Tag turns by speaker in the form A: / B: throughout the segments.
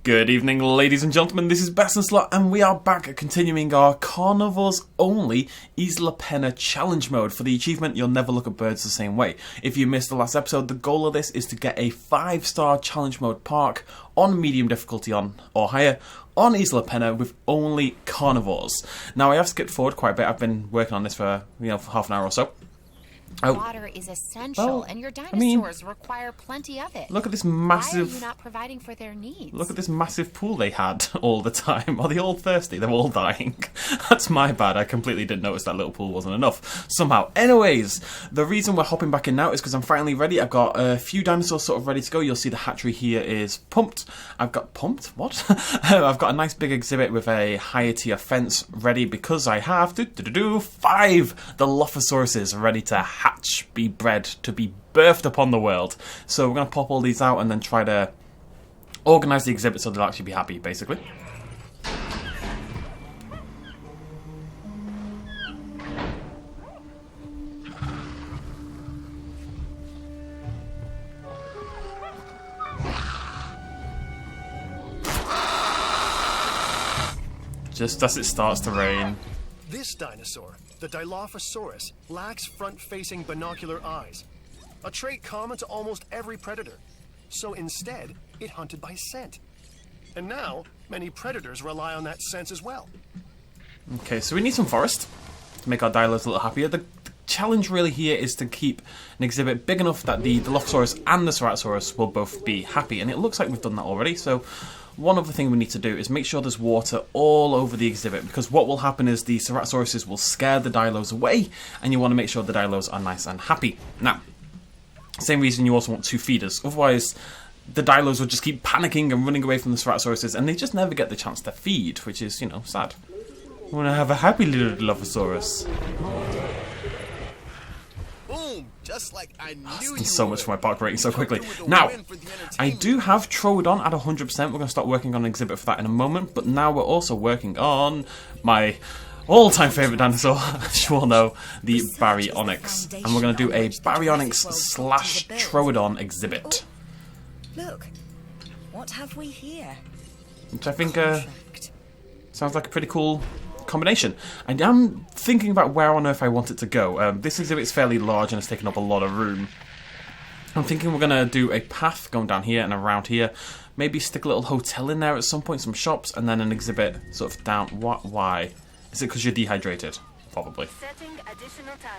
A: Good evening, ladies and gentlemen, this is BestInSlot, and we are back continuing our Carnivores Only Isla Pena challenge mode for the achievement You'll Never Look at Birds the Same Way. If you missed the last episode, the goal of this is to get a 5-star challenge mode park on medium difficulty or higher on Isla Pena with only carnivores. Now, I have skipped forward quite a bit. I've been working on this for, for half an hour or so.
B: Water is essential, and your dinosaurs require plenty of it.
A: Look at this massive...
B: Why are you not providing for their needs?
A: Look at this massive pool they had all the time. Are they all thirsty? They're all dying. That's my bad. I completely didn't notice that little pool wasn't enough. Somehow. Anyways, the reason we're hopping back in now is because I'm finally ready. I've got a few dinosaurs sort of ready to go. You'll see the hatchery here is pumped. I've got... Pumped? What? I've got a nice big exhibit with a higher tier fence ready because I have 5 Dilophosaurus ready to hatch, be bred, to be birthed upon the world. So we're going to pop all these out and then try to organise the exhibit so they'll actually be happy, basically. Just as it starts to rain.
C: This dinosaur, the Dilophosaurus, lacks front-facing binocular eyes, a trait common to almost every predator. So instead, it hunted by scent. And now, many predators rely on that sense as well.
A: Okay, so we need some forest to make our Dilos a little happier. The challenge really here is to keep an exhibit big enough that the Dilophosaurus and the Ceratosaurus will both be happy, and it looks like we've done that already. So one other thing we need to do is make sure there's water all over the exhibit, because what will happen is the Ceratosauruses will scare the Dilos away, and you want to make sure the Dilos are nice and happy. Now, same reason you also want 2 feeders, otherwise the Dilos will just keep panicking and running away from the Ceratosauruses, and they just never get the chance to feed, which is, sad. We want to have a happy little Dilophosaurus.
D: Just like I knew
A: I've done so much for my park rating so quickly. Now, I do have TROODON at 100%. We're going to start working on an exhibit for that in a moment. But now we're also working on my all-time favourite dinosaur, as you all know, the Baryonyx. And we're going to do a Baryonyx / TROODON exhibit.
E: Look, what have we here?
A: Which I think sounds like a pretty cool combination. I am thinking about where on earth I want it to go. This exhibit is fairly large and it's taken up a lot of room. I'm thinking we're going to do a path going down here and around here. Maybe stick a little hotel in there at some point, some shops, and then an exhibit sort of down. Why? Is it because you're dehydrated? Probably.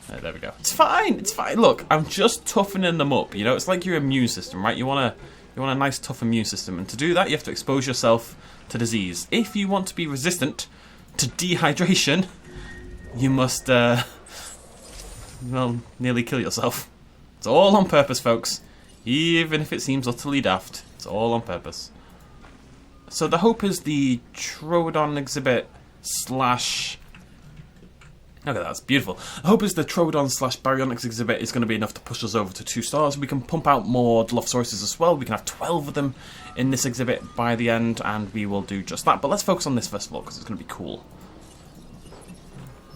A: There we go. It's fine. It's fine. Look, I'm just toughening them up. It's like your immune system, right? You want a nice, tough immune system, and to do that, you have to expose yourself to disease. If you want to be resistant to dehydration, you must, nearly kill yourself. It's all on purpose, folks. Even if it seems utterly daft, it's all on purpose. So the hope is the TROODON exhibit / Look at that, that's beautiful. The hope is the TROODON / Baryonyx exhibit is going to be enough to push us over to 2 stars. We can pump out more Dilophosauruses as well. We can have 12 of them in this exhibit by the end, and we will do just that. But let's focus on this first of all, because it's going to be cool.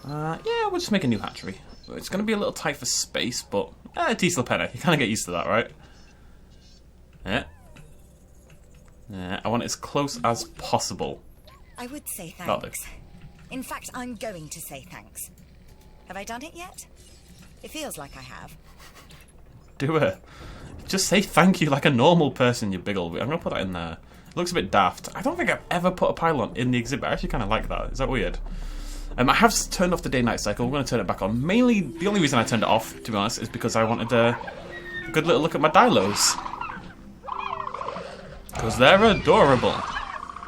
A: Yeah, we'll just make a new hatchery. It's going to be a little tight for space, but it's Isla Pena. You kind of get used to that, right? Yeah. Yeah, I want it as close as possible.
E: I would say thanks. In fact, I'm going to say thanks. Have I done it yet? It feels like I have.
A: Do it. Just say thank you like a normal person, you big old... I'm going to put that in there. It looks a bit daft. I don't think I've ever put a pylon in the exhibit. I actually kind of like that. Is that weird? I have turned off the day-night cycle. We're going to turn it back on. Mainly, the only reason I turned it off, to be honest, is because I wanted a good little look at my Dilos. Because they're adorable.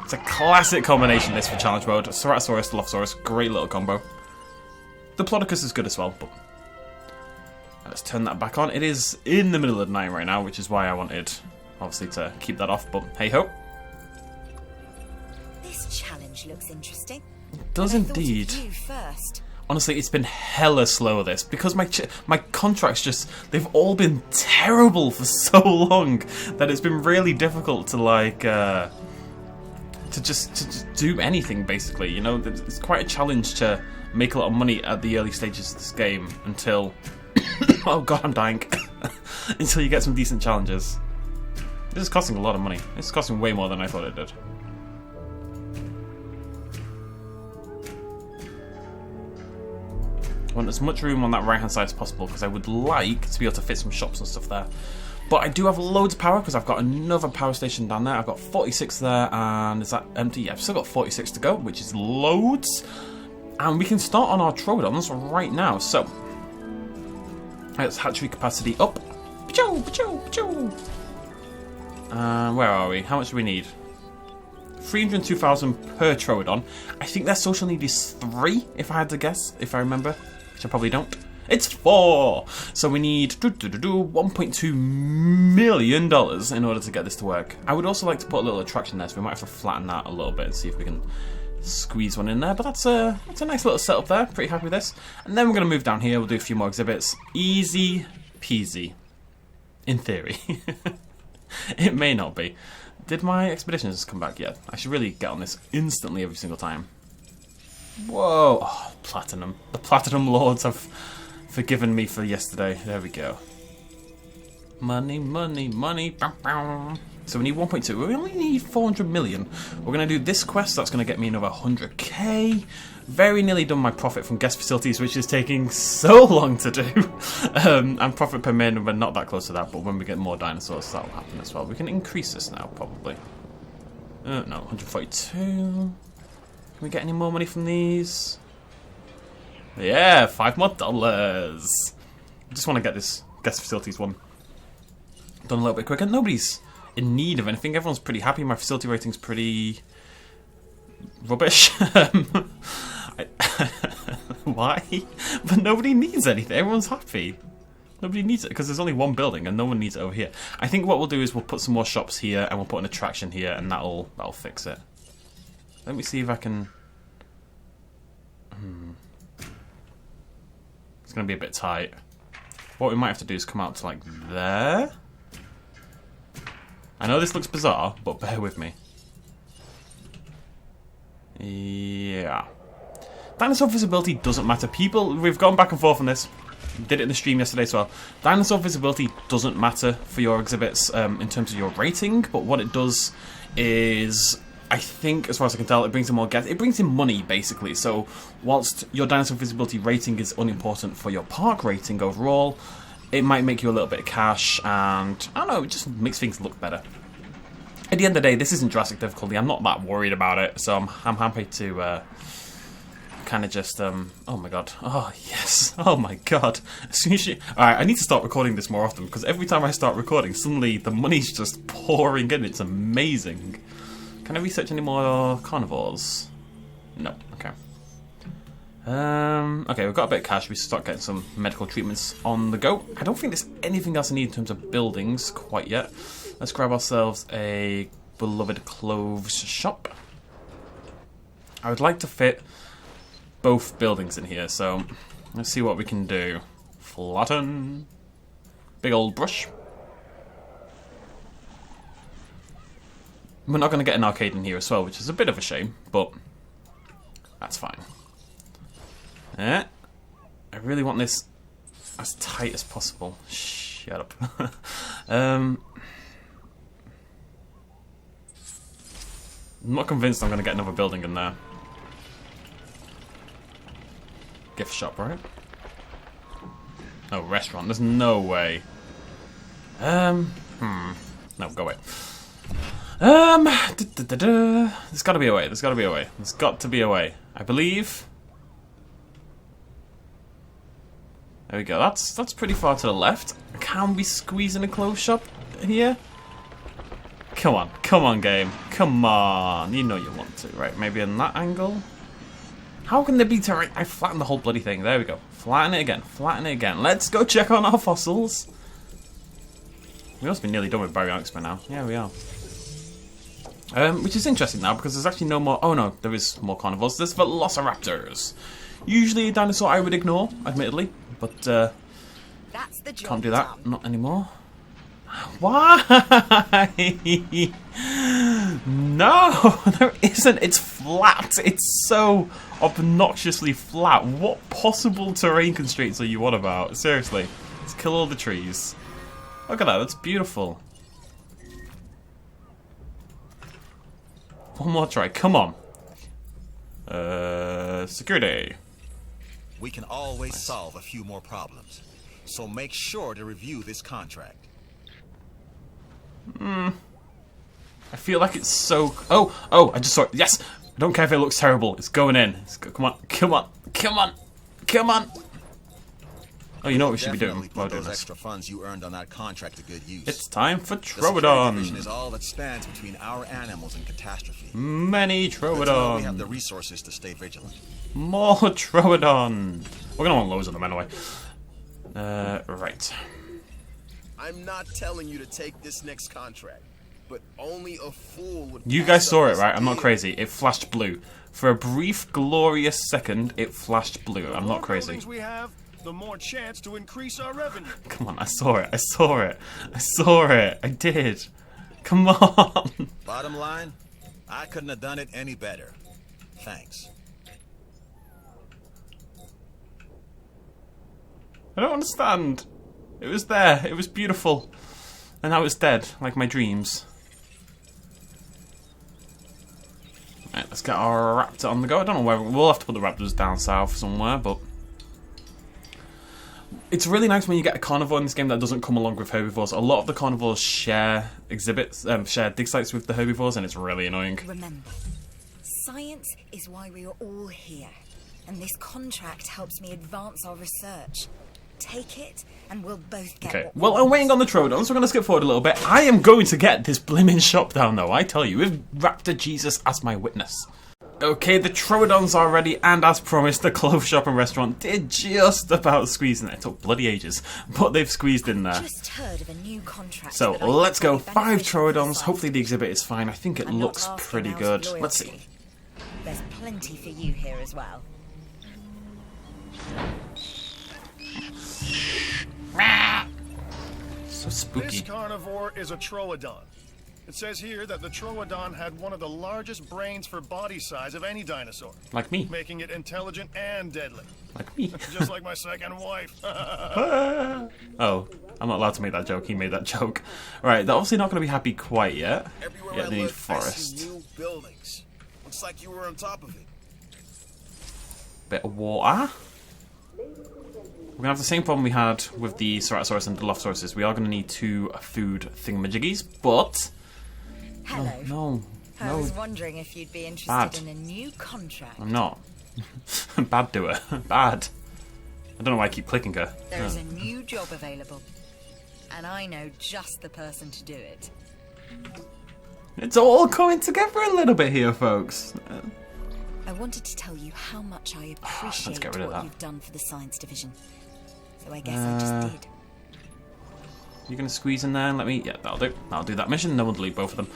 A: It's a classic combination, this, for challenge mode. Ceratosaurus, Dilophosaurus, great little combo. The Diplodocus is good as well, but let's turn that back on. It is in the middle of the night right now, which is why I wanted, obviously, to keep that off, but hey-ho.
E: This challenge looks interesting.
A: It does indeed. Honestly, it's been hella slow, this, because my contracts they've all been terrible for so long that it's been really difficult to, to just do anything, basically. It's quite a challenge to make a lot of money at the early stages of this game until... oh god, I'm dying. Until you get some decent challenges. This is costing a lot of money. This is costing way more than I thought it did. I want as much room on that right hand side as possible because I would like to be able to fit some shops and stuff there. But I do have loads of power because I've got another power station down there. I've got 46 there, and is that empty? Yeah, I've still got 46 to go, which is loads. And we can start on our TROODONs right now. So, let's hatchery capacity up. Where are we? How much do we need? 302,000 per TROODON. I think their social need is 3, if I had to guess, if I remember. Which I probably don't. It's 4! So we need $1.2 million in order to get this to work. I would also like to put a little attraction there, so we might have to flatten that a little bit and see if we can squeeze one in there. But that's a nice little setup there. Pretty happy with this. And then we're going to move down here. We'll do a few more exhibits. Easy peasy. In theory. It may not be. Did my expeditions come back yet? I should really get on this instantly every single time. Whoa! Oh, platinum. The platinum lords have forgiven me for yesterday. There we go. Money, money, money. Bow, bow. So we need 1.2. We only need 400 million. We're going to do this quest. That's going to get me another 100k. Very nearly done my profit from guest facilities, which is taking so long to do. And profit per min, we're not that close to that, but when we get more dinosaurs, that will happen as well. We can increase this now, probably. No, 142. Can we get any more money from these? Yeah, $5 more. I just want to get this guest facilities one done a little bit quicker. Nobody's in need of anything. Everyone's pretty happy. My facility rating's pretty rubbish. Why? But nobody needs anything. Everyone's happy. Nobody needs it because there's only one building and no one needs it over here. I think what we'll do is we'll put some more shops here and we'll put an attraction here and that'll fix it. Let me see if I can. It's going to be a bit tight. What we might have to do is come out to like there. I know this looks bizarre, but bear with me. Yeah. Dinosaur visibility doesn't matter. People, we've gone back and forth on this. Did it in the stream yesterday as well. Dinosaur visibility doesn't matter for your exhibits in terms of your rating, but what it does is, I think, as far as I can tell, it brings in more guests. It brings in money, basically. So, whilst your dinosaur visibility rating is unimportant for your park rating overall, it might make you a little bit of cash, and I don't know, it just makes things look better. At the end of the day, this isn't Jurassic difficulty. I'm not that worried about it, so I'm happy to kind of just oh my god, oh yes, oh my god. As soon as alright, I need to start recording this more often because every time I start recording, suddenly the money's just pouring in. It's amazing. Can I research any more carnivores? No. Okay. Okay, we've got a bit of cash. We should start getting some medical treatments on the go. I don't think there's anything else I need in terms of buildings quite yet. Let's grab ourselves a beloved clothes shop. I would like to fit both buildings in here, so let's see what we can do. Flatten. Big old brush. We're not going to get an arcade in here as well, which is a bit of a shame, but that's fine. I really want this as tight as possible. Shut up. I'm not convinced I'm going to get another building in there. Gift shop, right? Oh, restaurant. There's no way. No, go away. There's got to be a way. There's got to be a way. There's got to be a way. I believe. There we go. That's pretty far to the left. Can we squeeze in a clothes shop here? Come on. Come on, game. Come on. You know you want to, right? Maybe in that angle? How can there be terrain? I flattened the whole bloody thing. There we go. Flatten it again. Flatten it again. Let's go check on our fossils. We must be nearly done with Baryonyx by now. Yeah, we are. Which is interesting now because there's actually no more. Oh no, there is more carnivores. There's Velociraptors. Usually a dinosaur I would ignore, admittedly, but
E: that's the job
A: can't do that.
E: done.
A: Not anymore. Why? No, there isn't. It's flat. It's so obnoxiously flat. What possible terrain constraints are you on about? Seriously, let's kill all the trees. Look at that. That's beautiful. One more try. Come on. Security.
D: We can always solve a few more problems. So make sure to review this contract.
A: I feel like it's so... Oh, I just saw it. Yes! I don't care if it looks terrible. It's going in. Come on, come on, come on, come on. Oh, you know what we should be doing?
D: Put those extra funds you earned on that contract to good use.
A: It's time for
D: The security
A: TROODON.
D: division is all that stands between our animals and catastrophe.
A: Many
D: That's how we have
A: TROODON.
D: the resources to stay vigilant.
A: More TROODON. We're gonna want loads of them anyway. Right.
D: I'm not telling you to take this next contract, but only a fool would.
A: You guys saw it, right? I'm not crazy. It flashed blue. For a brief, glorious second, it flashed blue. I'm not crazy.
C: We have, the more chance to increase our revenue.
A: Come on, I saw it. I saw it. I saw it. I did. Come on.
D: Bottom line, I couldn't have done it any better. Thanks.
A: I don't understand. It was there. It was beautiful. And now it's dead, like my dreams. Right, let's get our raptor on the go. I don't know where... We'll have to put the raptors down south somewhere, but... It's really nice when you get a carnivore in this game that doesn't come along with herbivores. A lot of the carnivores share exhibits, share dig sites with the herbivores, and it's really annoying.
E: Remember, science is why we are all here. And this contract helps me advance our research. Take it, and we'll both get
A: Okay,
E: what we
A: well, I'm
E: want.
A: waiting on the TROODON, so we're going to skip forward a little bit. I am going to get this blimmin' shop down, though, I tell you, with Raptor Jesus as my witness. Okay, the TROODONs are ready, and as promised, the clothes shop and restaurant did just about squeeze in there. It took bloody ages, but they've squeezed in there.
E: Just heard of a new contract
A: So,
E: that I
A: let's
E: think will
A: go.
E: be
A: 5
E: beneficial for the
A: TROODONs.
E: site.
A: Hopefully the exhibit is fine. I think it
E: I'm not
A: looks
E: asking
A: pretty
E: out of
A: good.
E: loyalty.
A: Let's see.
E: There's plenty for you here as well.
A: So
C: This
A: spooky.
C: carnivore is a troodon. It says here that the troodon had one of the largest brains for body size of any dinosaur,
A: Like me.
C: making it intelligent and deadly.
A: Like me.
C: Just like my second wife.
A: Oh, I'm not allowed to make that joke. He made that joke. Right, they're obviously not going to be happy quite yet.
D: Everywhere
A: Yeah,
D: I
A: they need
D: look, I
A: forest.
D: see new buildings. Looks like you were on top of it.
A: Bit of water. We're going to have the same problem we had with the Ceratosaurus and Dilophosaurus. We are going to need 2 food thingamajiggies, but...
E: Hello.
A: No,
E: I was
A: no,
E: wondering if you'd be interested
A: Bad.
E: in a new contract.
A: I'm not. Bad doer. Bad. I don't know why I keep clicking her.
E: There is a new job available, and I know just the person to do it.
A: It's all coming together a little bit here, folks.
E: I wanted to tell you how much I appreciate
A: get rid of
E: what
A: that.
E: you've done for the science division. So I guess I just did.
A: You're going to squeeze in there and let me... Yeah, that'll do. That'll do that mission. No one delete both of them.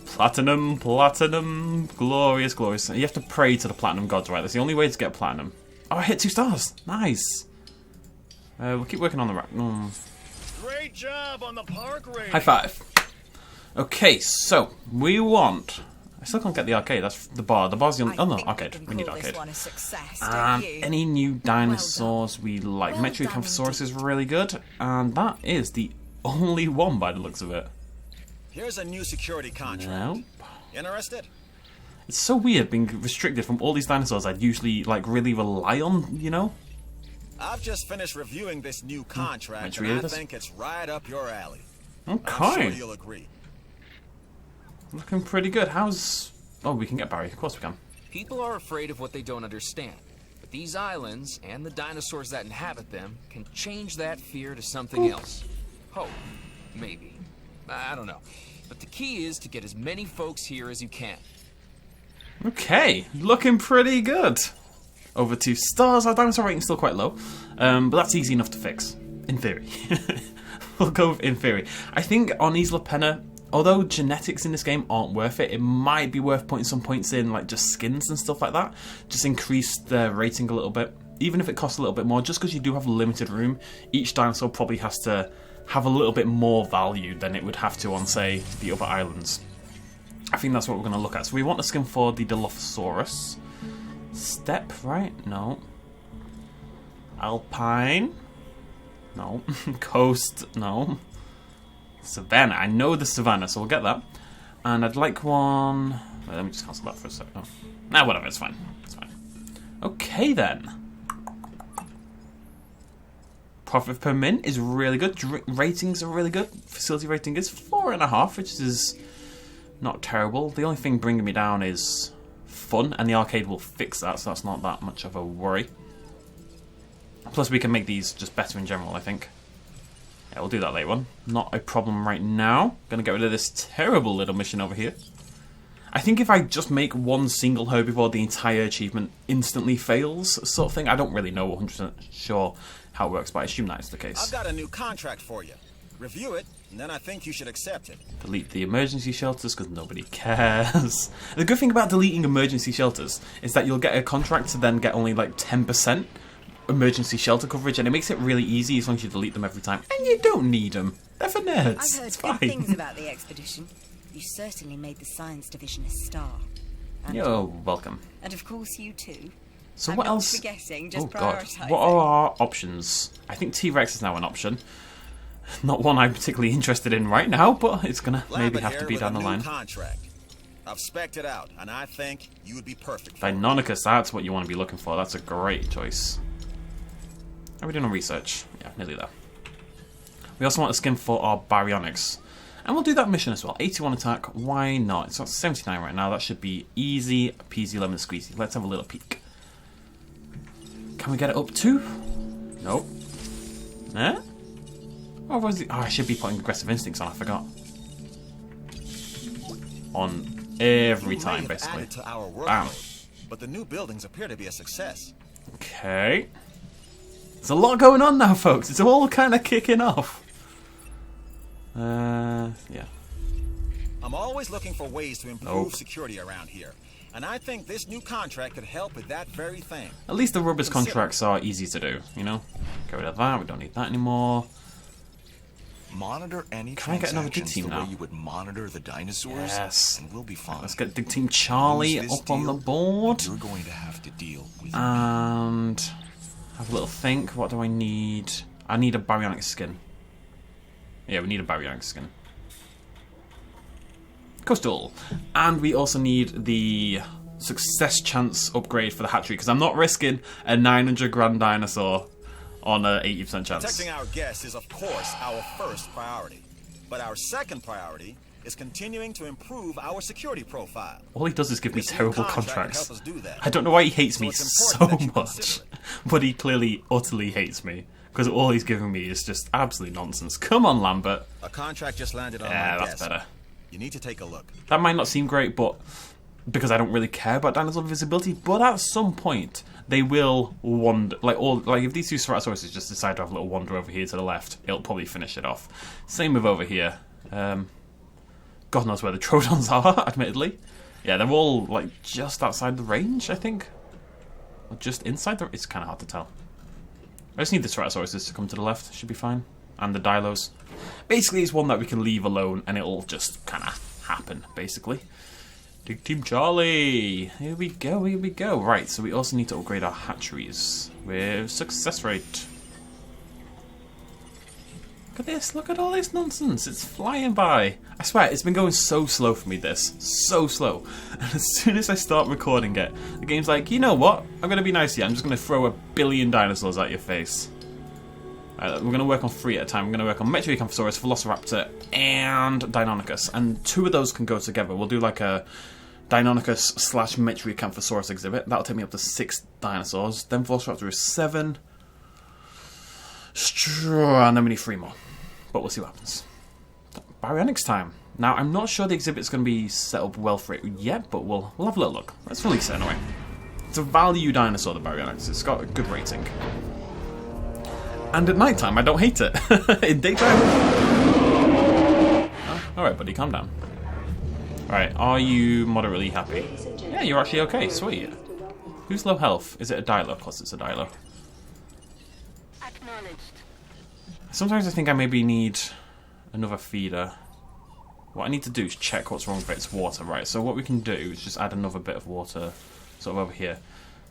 A: Platinum, platinum, glorious, glorious. You have to pray to the platinum gods, right? That's the only way to get platinum. Oh, I hit 2 stars. Nice. We'll keep working on the rack.
C: Great job on the park raid.
A: High five. Okay, so we want... I still can't get the arcade. That's the bar. The bar's the only... Oh, no,
E: I think
A: arcade.
E: can
A: We need
E: call this
A: arcade.
E: one a success, don't you?
A: Any new dinosaurs we like.
E: Well
A: Metriacanthosaurus
E: done
A: is really good. And that is the only one by the looks of it.
D: Here's a new security contract.
A: Nope.
D: Interested?
A: It's so weird being restricted from all these dinosaurs I'd usually like really rely on, you know?
D: I've just finished reviewing this new contract,
A: Let's
D: and
A: read
D: I
A: this.
D: think it's right up your alley.
A: Okay.
D: I'm sure you'll agree.
A: Looking pretty good. How's... Oh, we can get Barry. Of course we can.
F: People are afraid of what they don't understand. But these islands, and the dinosaurs that inhabit them, can change that fear to something else. Hope. Maybe. I don't know. But the key is to get as many folks here as you can.
A: Okay. Looking pretty good. Over 2 stars. Our dinosaur rating's still quite low. But that's easy enough to fix. In theory. We'll go with in theory. I think on Isla Pena, although genetics in this game aren't worth it, it might be worth putting some points in, like just skins and stuff like that. Just increase the rating a little bit. Even if it costs a little bit more, just because you do have limited room, each dinosaur probably has to have a little bit more value than it would have to on, say, the other islands. I think that's what we're going to look at. So we want a skin for the Dilophosaurus. Steppe, right? No. Alpine? No. Coast? No. Savannah. I know the Savannah, so we'll get that. And I'd like one... Wait, let me just cancel that for a second. Oh. Nah, whatever, it's fine. It's fine. Okay then. Profit per min is really good. Ratings are really good. Facility rating is 4.5, which is not terrible. The only thing bringing me down is fun, and the arcade will fix that, so that's not that much of a worry. Plus, we can make these just better in general, I think. Yeah, we'll do that later on. Not a problem right now. Gonna get rid of this terrible little mission over here. I think if I just make one single herbivore, the entire achievement instantly fails, sort of thing. I don't really know 100% sure how it works, but I assume that is the case.
D: I've got a new contract for you. Review it, and then I think you should accept it.
A: Delete the emergency shelters because nobody cares. The good thing about deleting emergency shelters is that you'll get a contract to then get only like 10% emergency shelter coverage, and it makes it really easy as long as you delete them every time. And you don't need them. They're for nerds.
E: I've heard
A: it's
E: good
A: fine.
E: things about the expedition. You certainly made the science division a star. And,
A: You're welcome.
E: and of course you too.
A: So
E: I'm
A: what
E: not
A: else?
E: forgetting, just
A: Oh god,
E: prioritising.
A: what are our options? I think T-Rex is now an option. Not one I'm particularly interested in right now, but it's gonna maybe
D: Lambert
A: have to
D: here
A: be
D: with
A: down
D: a
A: the
D: new
A: line.
D: contract. I've spec'd it out, and I think you would be perfect for it.
A: Deinonychus, that's what you want to be looking for. That's a great choice. How are we doing on research? Yeah, nearly there. We also want a skin for our Baryonyx. And we'll do that mission as well. 81 attack, why not? It's got 79 right now. That should be easy peasy lemon squeezy. Let's have a little peek. Can we get it up to? Nope. Eh? Oh, was it? Oh, I should be putting aggressive instincts on, I forgot. On every
D: You may
A: time,
D: have
A: basically.
D: added to our
A: Bam.
D: workload, but the new buildings appear to be a success.
A: Okay. There's a lot going on now, folks. It's all kind of kicking off. Yeah.
D: I'm always looking for ways to improve
A: Nope.
D: security around here, and I think this new contract could help with that very thing.
A: At least the rubbish contracts are easy to do, you know? Get rid of that, we don't need that anymore.
G: Monitor any
A: Can I get another dig
G: transactions
A: team
G: the
A: now?
G: way you would monitor the dinosaurs,
A: Yes.
G: and we'll be fine.
A: Let's get Dig Team Charlie
G: Lose this
A: up on the
G: deal,
A: board.
G: You're going to have to deal with
A: And have a little think. What do I need? I need a Baryonyx skin. Yeah, we need a Baryonyx skin. Coastal. And we also need the success chance upgrade for the hatchery, because I'm not risking a 900 grand dinosaur on a 80% chance.
D: Protecting our guests is, of course, our first priority. But our second priority is continuing to improve our security profile.
A: All he does is give me
D: This new
A: terrible
D: contract can
A: contracts.
D: help us do that.
A: I don't know why he hates
D: So
A: me
D: it's
A: so
D: important that you
A: much,
D: consider
A: but he clearly utterly hates me, because all he's giving me is just absolute nonsense. Come on, Lambert.
D: A contract just landed on
A: Yeah,
D: my
A: that's
D: desk.
A: better.
D: You need to take a look.
A: That might not seem great, but because I don't really care about dinosaur visibility, but at some point they will wander. Like if these two Spinosaurus just decide to have a little wander over here to the left, it'll probably finish it off. Same with over here. God knows where the Troodons are, admittedly. Yeah, they're all like just outside the range, I think. Or just inside the. It's kind of hard to tell. I just need the Spinosaurus to come to the left. Should be fine. And the DILOS. Basically, it's one that we can leave alone, and it'll just kind of happen. Basically. Dig Team Charlie! Here we go, here we go. Right, so we also need to upgrade our hatcheries with success rate. Look at this, look at all this nonsense. It's flying by. I swear, it's been going so slow for me, this. So slow. And as soon as I start recording it, the game's like, you know what? I'm going to be nice here. I'm just going to throw 1 billion dinosaurs at your face. We're going to work on 3 at a time. We're going to work on Metriacanthosaurus, Velociraptor, and Deinonychus. And 2 of those can go together. We'll do like a Deinonychus / Metriacanthosaurus exhibit. That'll take me up to 6 dinosaurs. Then Velociraptor is 7. And then we need 3 more. But we'll see what happens. Baryonyx time. Now, I'm not sure the exhibit's going to be set up well for it yet, but we'll have a little look. Let's release it anyway. It's a value dinosaur, the Baryonyx. It's got a good rating. And at night time, I don't hate it. In daytime... Oh, alright, buddy, calm down. Alright, are you moderately happy? Yeah, you're actually okay, sweet. Who's low health? Is it a Dilo? Of course it's a Dilo. Sometimes I think I maybe need another feeder. What I need to do is check what's wrong with its water, right? So what we can do is just add another bit of water sort of over here.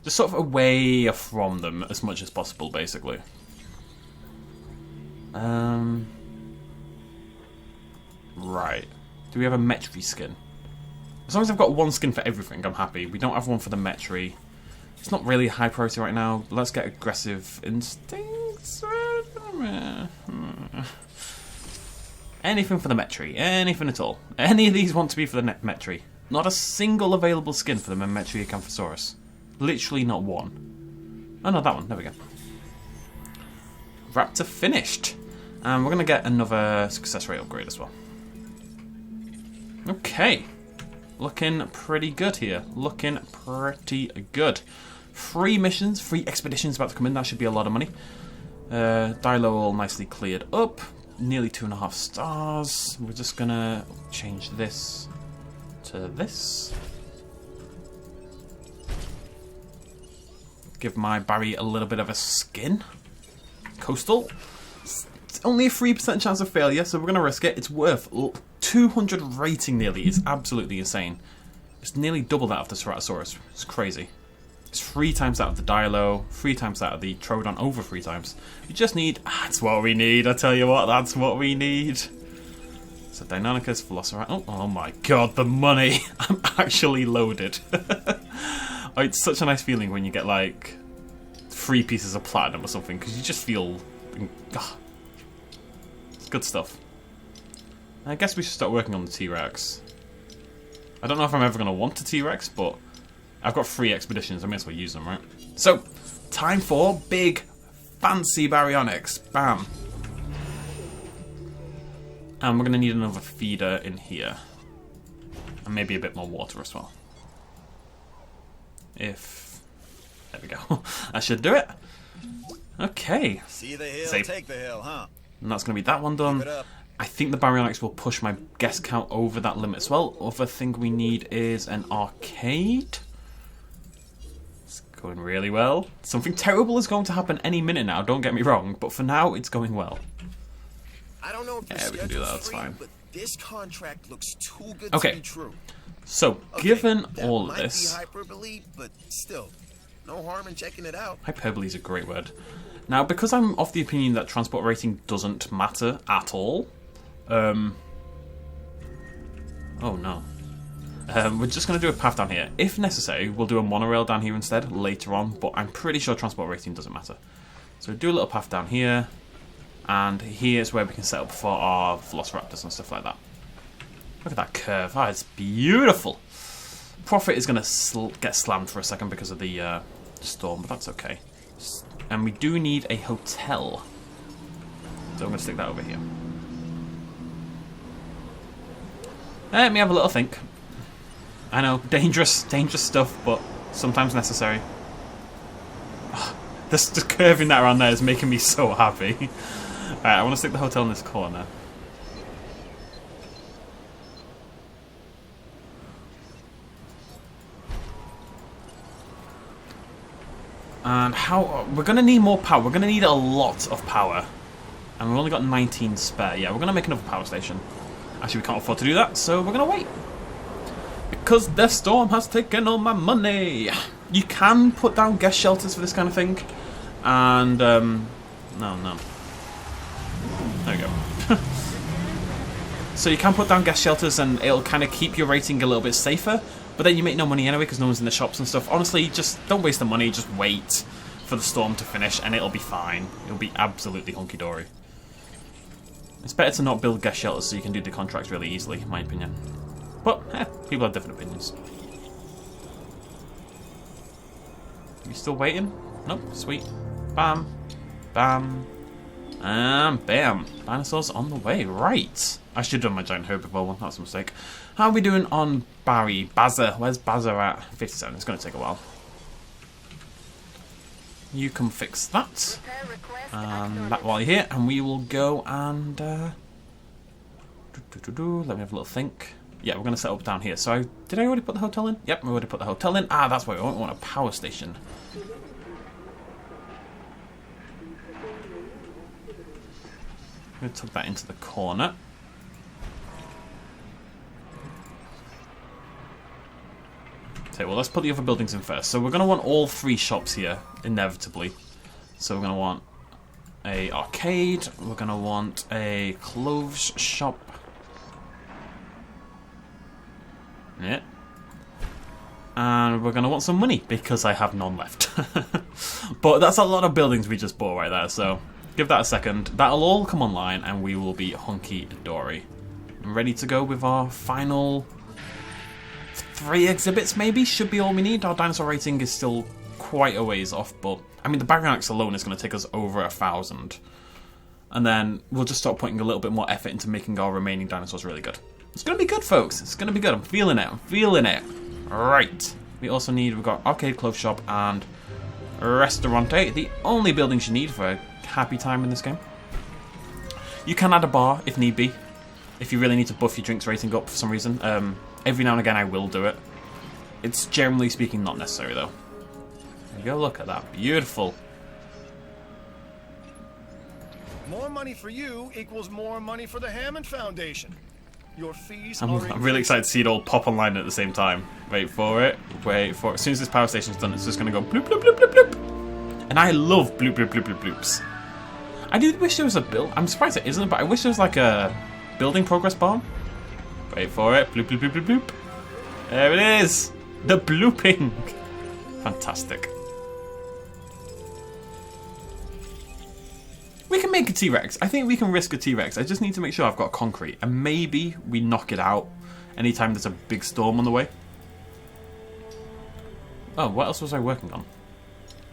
A: Just sort of away from them as much as possible, basically. Right. Do we have a Metri skin? As long as I've got one skin for everything, I'm happy. We don't have one for the Metri. It's not really a high priority right now. Let's get aggressive instincts. Anything for the Metri. Anything at all. Any of these want to be for the Metri. Not a single available skin for the Metriacanthosaurus. Literally not one. Oh no, that one. There we go. Raptor finished. And we're going to get another success rate upgrade as well. Okay. Looking pretty good here. Looking pretty good. 3 missions, 3 expeditions about to come in. That should be a lot of money. Dilo all nicely cleared up. Nearly 2.5 stars. We're just going to change this to this. Give my Barry a little bit of a skin. Coastal. It's only a 3% chance of failure, so we're going to risk it. It's worth 200 rating nearly. It's absolutely insane. It's nearly double that of the Ceratosaurus. It's crazy. It's 3 times that of the Dilo, 3 times that of the TROODON, over 3 times. We just need... That's what we need, I tell you what, that's what we need. So Deinonychus, Velociraptor... Oh my god, the money! I'm actually loaded. Oh, it's such a nice feeling when you get like 3 pieces of platinum or something, because you just feel... It's good stuff. I guess we should start working on the T-Rex. I don't know if I'm ever going to want a T-Rex, but I've got 3 expeditions. I may as well use them, right? So, time for big, fancy Baryonyx. Bam. And we're going to need another feeder in here. And maybe a bit more water as well. There we go. I should do it. Okay.
D: See the hill,
A: Save.
D: take the hill, huh?
A: And that's going to be that one done. I think the Baryonyx will push my guest count over that limit as well. Other thing we need is an arcade. It's going really well. Something terrible is going to happen any minute now, don't get me wrong. But for now, it's going well.
D: I don't know if
A: yeah, we can do that, that's fine.
D: But this contract looks too good
A: to
D: be true.
A: So, given all of this...
D: Might be hyperbole, but still, no harm in checking it out.
A: Hyperbole is a great word. Now, because I'm of the opinion that transport rating doesn't matter at all... oh no. We're just going to do a path down here. If necessary, we'll do a monorail down here instead later on, but I'm pretty sure transport rating doesn't matter. So do a little path down here, and here's where we can set up for our Velociraptors and stuff like that. Look at that curve. Oh, it's beautiful. Profit is going to get slammed for a second because of the storm, but that's okay. And we do need a hotel. So I'm going to stick that over here. Let me have a little think. I know, dangerous stuff, but sometimes necessary. Just curving that around there is making me so happy. Alright, I want to stick the hotel in this corner. And we're going to need more power. We're going to need a lot of power. And we've only got 19 spare. Yeah, we're going to make another power station. Actually, we can't afford to do that, so we're going to wait. Because the storm has taken all my money. You can put down guest shelters for this kind of thing. And, no. There we go. So you can put down guest shelters and it'll kind of keep your rating a little bit safer. But then you make no money anyway because no one's in the shops and stuff. Honestly, just don't waste the money. Just wait for the storm to finish and it'll be fine. It'll be absolutely hunky-dory. It's better to not build guest shelters so you can do the contracts really easily, in my opinion. But, people have different opinions. Are you still waiting? Nope, sweet. Bam. Bam. And bam. Dinosaurs on the way. Right. I should have done my giant herbivore one. That's a mistake. How are we doing on Barry? Bazza. Where's Bazza at? 57. It's going to take a while. You can fix that. That while you're here. And we will go and... Let me have a little think. Yeah, we're going to set up down here. So, did I already put the hotel in? Yep, we already put the hotel in. Ah, that's why we want a power station. I'm going to tuck that into the corner. Okay, well, let's put the other buildings in first. So we're going to want all 3 shops here, inevitably. So we're going to want a arcade. We're going to want a clothes shop. Yeah, And we're going to want some money, because I have none left. But that's a lot of buildings we just bought right there, so give that a second. That'll all come online, and we will be hunky-dory. Ready to go with our final 3 exhibits, maybe? Should be all we need. Our dinosaur rating is still quite a ways off, but... I mean, the Baryonyx alone is going to take us over 1,000. And then we'll just start putting a little bit more effort into making our remaining dinosaurs really good. It's going to be good, folks. It's going to be good. I'm feeling it. I'm feeling it. Right. We've got arcade, clothes shop, and restaurante. The only buildings you need for a happy time in this game. You can add a bar if need be. If you really need to buff your drinks rating up for some reason. Every now and again I will do it. It's generally speaking not necessary though. There you go, look at that. Beautiful.
C: More money for you equals more money for the Hammond Foundation. Your fees
A: I'm really excited to see it all pop online at the same time. Wait for it. Wait for it. As soon as this power station's done, it's just going to go bloop, bloop, bloop, bloop, bloop. And I love bloop, bloop, bloop, bloop, bloops. I do wish there was a build. I'm surprised it isn't, but I wish there was like a building progress bar. Wait for it. Bloop, bloop, bloop, bloop, bloop. There it is. The blooping. Fantastic. We can make a T-Rex. I think we can risk a T-Rex. I just need to make sure I've got concrete. And maybe we knock it out anytime there's a big storm on the way. Oh, what else was I working on?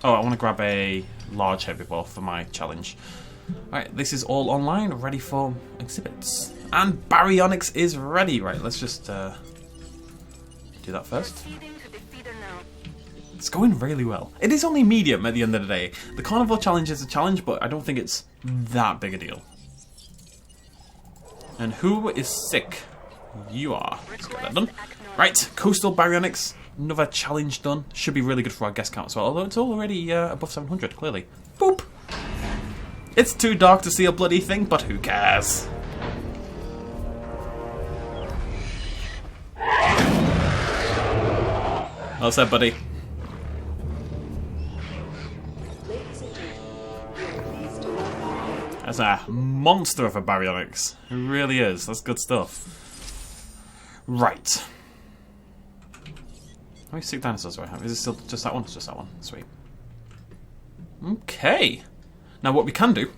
A: Oh, I want to grab a large herbivore for my challenge. Alright, this is all online, ready for exhibits. And Baryonyx is ready. Right, let's just do that first. It's going really well. It is only medium at the end of the day. The carnivore challenge is a challenge, but I don't think it's that big a deal. And who is sick? You are. Let's get that done. Right, coastal Baryonyx. Another challenge done. Should be really good for our guest count as well, although it's already above 700, clearly. Boop! It's too dark to see a bloody thing, but who cares? Well said, buddy. That's a monster of a Baryonyx. It really is. That's good stuff. Right. How many sick dinosaurs do I have? Is it still just that one? It's just that one. Sweet. Okay. Now what we can do,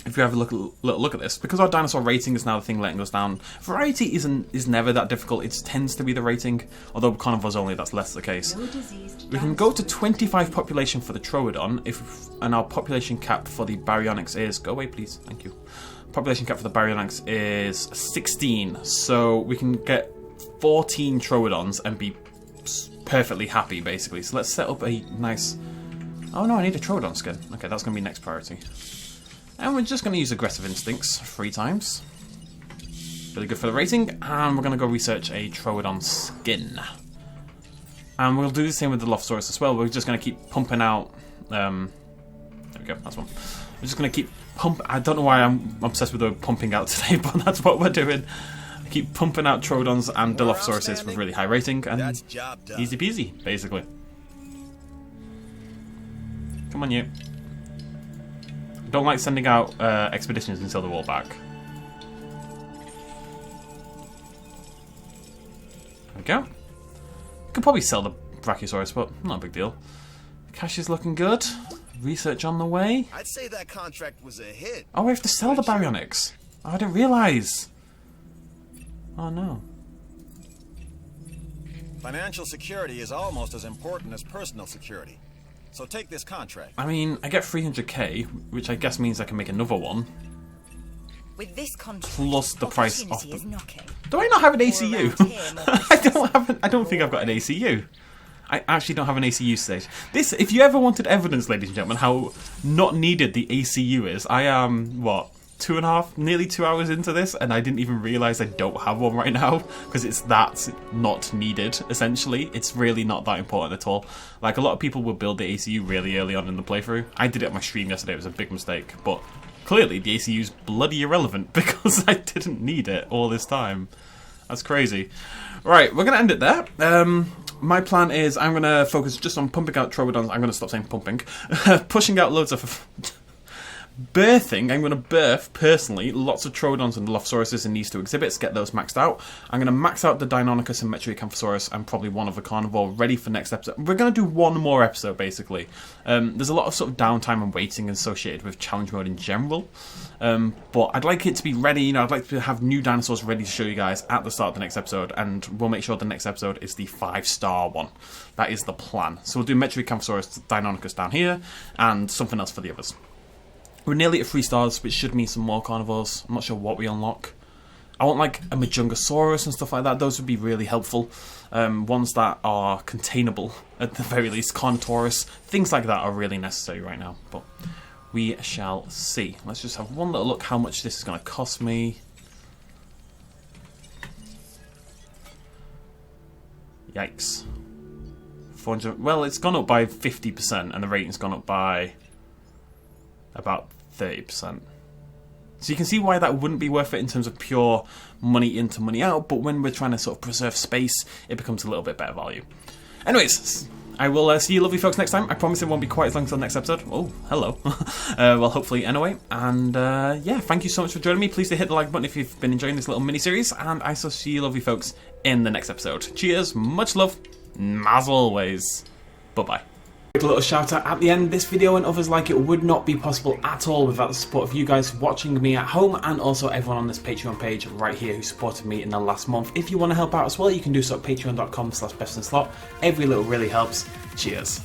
A: if you have a little look at this, because our dinosaur rating is now the thing letting us down, variety is never that difficult. It tends to be the rating, although carnivores only, that's less the case. We can go to 25 population for the TROODON, and our population cap for the Baryonyx is... Go away, please. Thank you. Population cap for the Baryonyx is 16, so we can get 14 TROODONs and be perfectly happy, basically. So let's set up a nice... Oh no, I need a TROODON skin. Okay, that's going to be next priority. And we're just going to use Aggressive Instincts 3 times. Really good for the rating. And we're going to go research a TROODON skin. And we'll do the same with the Dilophosaurus as well. We're just going to keep pumping out... there we go, that's one. We're just going to keep pumping... I don't know why I'm obsessed with the pumping out today, but that's what we're doing. Keep pumping out TROODONs and Dilophosauruses with really high rating. And easy peasy, basically. Come on, you. Don't like sending out expeditions until they're all back. There we go. Could probably sell the Brachiosaurus, but not a big deal. Cash is looking good. Research on the way.
D: I'd say that contract was a hit.
A: Oh, I have to sell the Baryonyx. Oh, I didn't realise. Oh no.
D: Financial security is almost as important as personal security. So take this contract.
A: I mean, I get 300k, which I guess means I can make another one.
E: With this contract,
A: plus the price off the...
E: knocking.
A: Do I not have an ACU? I don't think I've got an ACU. I actually don't have an ACU stage. This, if you ever wanted evidence, ladies and gentlemen, how not needed the ACU is, I am, what, nearly 2 hours into this, and I didn't even realise I don't have one right now, because it's that not needed, essentially. It's really not that important at all. Like, a lot of people will build the ACU really early on in the playthrough. I did it on my stream yesterday, it was a big mistake, but clearly the ACU's bloody irrelevant, because I didn't need it all this time. That's crazy. Right, we're going to end it there. My plan is I'm going to focus just on pumping out TROODONs. I'm going to stop saying pumping. Pushing out loads of... Birthing, I'm going to birth, personally, lots of Troodons and Dilophosaurus in these two exhibits, get those maxed out. I'm going to max out the Deinonychus and Metriacanthosaurus and probably one other carnivore ready for next episode. We're going to do one more episode, basically. There's a lot of sort of downtime and waiting associated with challenge mode in general. But I'd like it to be ready, you know, I'd like to have new dinosaurs ready to show you guys at the start of the next episode, and we'll make sure the next episode is the 5-star one. That is the plan. So we'll do Metriacanthosaurus, Deinonychus down here, and something else for the others. We're nearly at 3 stars, which should mean some more carnivores. I'm not sure what we unlock. I want like a Majungasaurus and stuff like that. Those would be really helpful. Ones that are containable, at the very least. Carnivores, things like that are really necessary right now. But we shall see. Let's just have one little look how much this is going to cost me. Yikes. 400. Well, it's gone up by 50%, and the rating's gone up by about 30%. So you can see why that wouldn't be worth it in terms of pure money in to money out, but when we're trying to sort of preserve space, it becomes a little bit better value. Anyways, I will see you lovely folks next time. I promise it won't be quite as long until the next episode. Oh, hello. Well, hopefully anyway. And yeah, thank you so much for joining me. Please do hit the like button if you've been enjoying this little mini-series, and I shall see you lovely folks in the next episode. Cheers, much love, as always. Bye-bye. Quick little shout out at the end. This video and others like it would not be possible at all without the support of you guys watching me at home, and also everyone on this Patreon page right here who supported me in the last month. If you want to help out as well, you can do so at patreon.com/bestinslot. Every little really helps. Cheers.